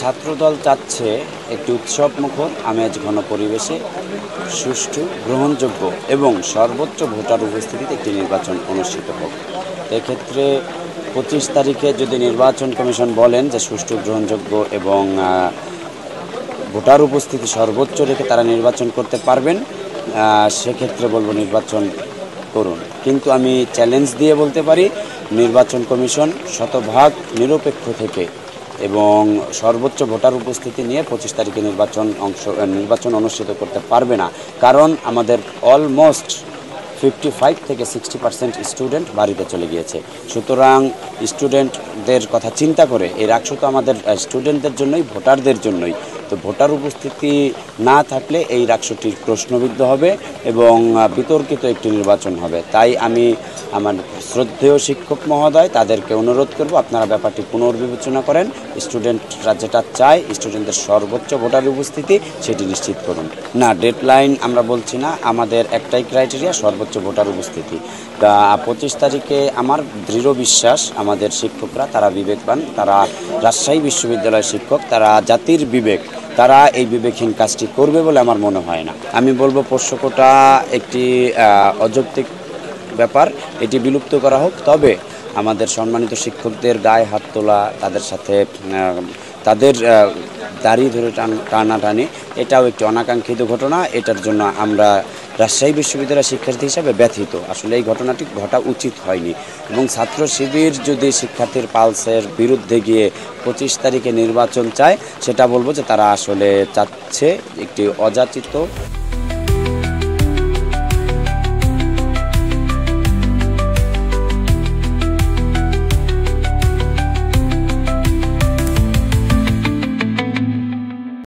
ছাত্রদল চাচ্ছে একটি উৎসবমুখর আমেজ ঘন পরিবেশে সুষ্ঠু, গ্রহণযোগ্য এবং সর্বোচ্চ ভোটার উপস্থিতিতে একটি নির্বাচন অনুষ্ঠিত হোক। এক্ষেত্রে 25 তারিখে যদি নির্বাচন কমিশন বলেন যে সুষ্ঠু, গ্রহণযোগ্য এবং ভোটার উপস্থিতি সর্বোচ্চ রেখে তারা নির্বাচন করতে পারবেন, সেক্ষেত্রে বলবো নির্বাচন করুন। কিন্তু আমি চ্যালেঞ্জ দিয়ে বলতে পারি, নির্বাচন কমিশন শতভাগ নিরপেক্ষ থেকে এবং সর্বোচ্চ ভোটার উপস্থিতি নিয়ে 25 তারিখে নির্বাচন অনুষ্ঠিত করতে পারবে না। কারণ আমাদের অলমোস্ট 55 থেকে 60% স্টুডেন্ট বাড়িতে চলে গিয়েছে। সুতরাং স্টুডেন্টদের কথা চিন্তা করে এই রাকসু তো আমাদের স্টুডেন্টদের জন্যই, ভোটারদের জন্যই। তো ভোটার উপস্থিতি না থাকলে এই রাকসুটির প্রশ্নবিদ্ধ হবে এবং বিতর্কিত একটি নির্বাচন হবে। তাই আমি আমার শ্রদ্ধেয় শিক্ষক মহোদয় তাদেরকে অনুরোধ করব, আপনারা ব্যাপারটি পুনর্বিবেচনা করেন। স্টুডেন্টরা যেটা চায়, স্টুডেন্টদের সর্বোচ্চ ভোটার উপস্থিতি, সেটি নিশ্চিত করুন। না, ডেডলাইন আমরা বলছি না, আমাদের একটাই ক্রাইটেরিয়া, সর্বোচ্চ ভোটার উপস্থিতি। 25 তারিখে আমার দৃঢ় বিশ্বাস আমাদের শিক্ষকরা তারা বিবেকবান, তারা রাজশাহী বিশ্ববিদ্যালয়ের শিক্ষক, তারা জাতির বিবেক, তারা এই বিবেকহীন কাজটি করবে বলে আমার মনে হয় না। আমি বলবো পোষ্যকোটা একটি অযৌক্তিক ব্যাপার, এটি বিলুপ্ত করা হোক। তবে আমাদের সম্মানিত শিক্ষকদের গায়ে হাত তোলা, তাদের সাথে তাদের দাড়ি ধরে টানাটানি, এটাও একটি অনাকাঙ্ক্ষিত ঘটনা। এটার জন্য আমরা রাজশাহী বিশ্ববিদ্যালয়ের শিক্ষার্থী হিসাবে ব্যথিত। আসলে এই ঘটনাটি ঘটা উচিত হয়নি এবং ছাত্র শিবির যদি শিক্ষার্থীর পালসের বিরুদ্ধে গিয়ে 25 তারিখে নির্বাচন চায়, সেটা বলবো যে তারা আসলে চাচ্ছে একটি অযাচিত